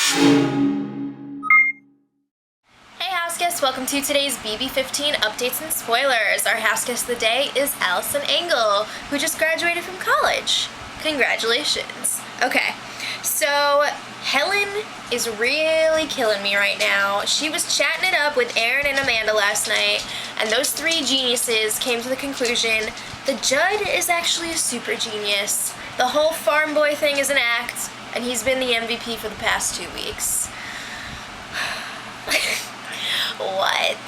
Hey house guests, welcome to today's BB15 updates and spoilers. Our house guest of the day is Allison Engel, who just graduated from college. Congratulations. Okay, so Helen is really killing me right now. She was chatting it up with Aaron and Amanda last night, and those three geniuses came to the conclusion that Judd is actually a super genius. The whole farm boy thing is an act, and he's been the MVP for the past 2 weeks. What?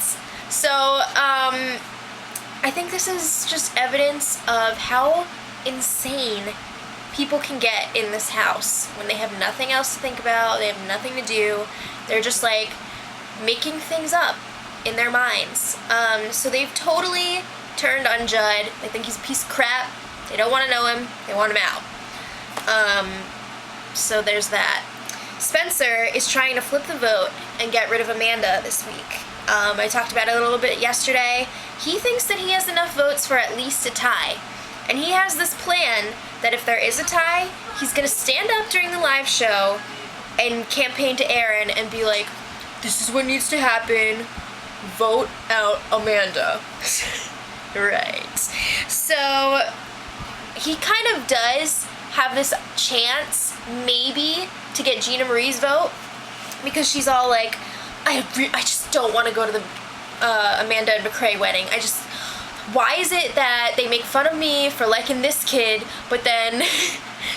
So, I think this is just evidence of how insane people can get in this house when they have nothing else to think about, they have nothing to do, they're just like making things up in their minds. So they've totally turned on Judd. They think he's a piece of crap, they don't want to know him, they want him out. So there's that. Spencer is trying to flip the vote and get rid of Amanda this week. I talked about it a little bit yesterday. He thinks that he has enough votes for at least a tie. And he has this plan that if there is a tie, he's going to stand up during the live show and campaign to Aaron and be like, this is what needs to happen. Vote out Amanda. Right. So he kind of does have this chance, maybe, to get Gina Marie's vote, because she's all like, I just don't want to go to the Amanda and McCrae wedding. Why is it that they make fun of me for liking this kid, but then,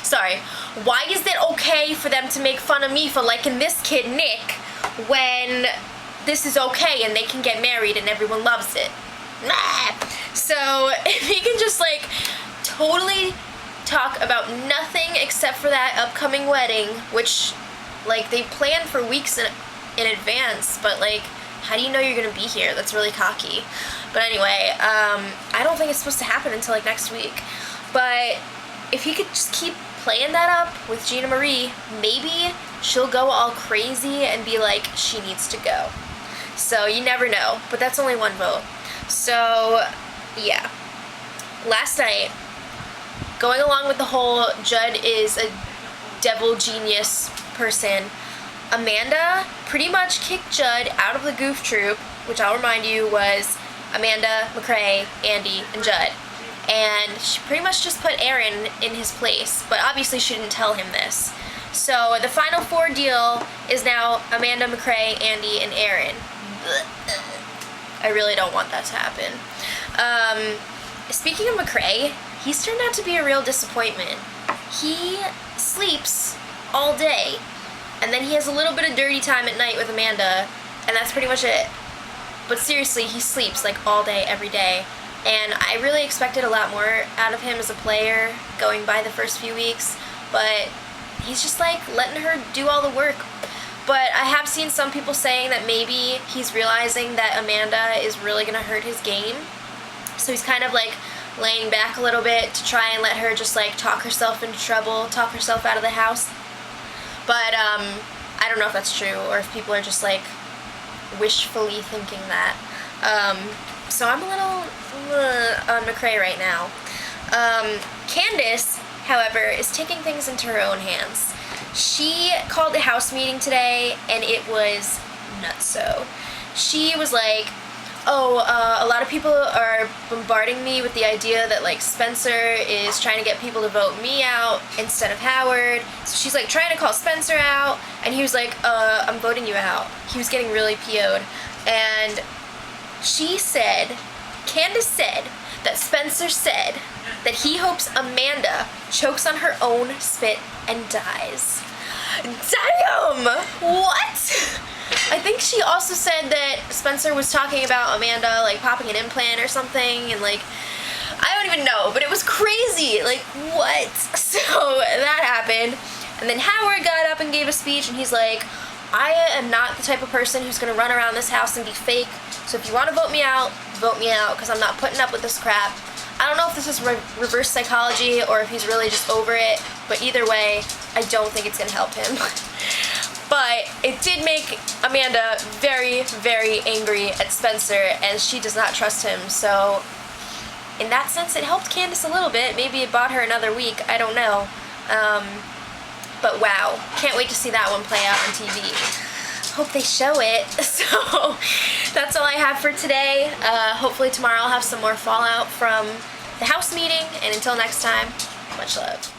sorry, why is it okay for them to make fun of me for liking this kid, Nick, when this is okay and they can get married and everyone loves it? Nah. So if he can just like totally talk about nothing except for that upcoming wedding, which like they planned for weeks in advance, but like how do you know you're gonna be here? That's really cocky. But anyway, I don't think it's supposed to happen until like next week. But if he could just keep playing that up with Gina Marie, maybe she'll go all crazy and be like, she needs to go. So you never know, but that's only one vote. So yeah, last night, going along with the whole Judd is a devil genius person, Amanda pretty much kicked Judd out of the goof troop, which I'll remind you was Amanda, McCrae, Andy, and Judd. And she pretty much just put Aaron in his place, but obviously she didn't tell him this. So the final four deal is now Amanda, McCrae, Andy, and Aaron. I really don't want that to happen. Speaking of McCrae, he's turned out to be a real disappointment. He sleeps all day, and then he has a little bit of dirty time at night with Amanda, and that's pretty much it. But seriously, he sleeps like all day, every day, and I really expected a lot more out of him as a player going by the first few weeks, but he's just like letting her do all the work. But I have seen some people saying that maybe he's realizing that Amanda is really going to hurt his game, so he's kind of like laying back a little bit to try and let her just like talk herself into trouble, talk herself out of the house. But I don't know if that's true or if people are just like wishfully thinking that. So I'm a little on McCrae right now. Candace, however, is taking things into her own hands. She called a house meeting today and it was nutso. She was like, a lot of people are bombarding me with the idea that like Spencer is trying to get people to vote me out instead of Howard. So she's like trying to call Spencer out, and he was like, I'm voting you out. He was getting really PO'd. And she said, Candace said that Spencer said that he hopes Amanda chokes on her own spit and dies. Damn! What? I think she also said that Spencer was talking about Amanda like popping an implant or something, and like I don't even know, but it was crazy. Like what? So that happened, and then Howard got up and gave a speech, and he's like, I am not the type of person who's gonna run around this house and be fake. So if you want to vote me out, because I'm not putting up with this crap. I don't know if this is reverse psychology or if he's really just over it, but either way, I don't think it's gonna help him. But it did make Amanda very, very angry at Spencer, and she does not trust him. So in that sense, it helped Candace a little bit. Maybe it bought her another week. I don't know. But wow, can't wait to see that one play out on TV. Hope they show it. So that's all I have for today. Hopefully tomorrow I'll have some more fallout from the House meeting, and until next time, much love.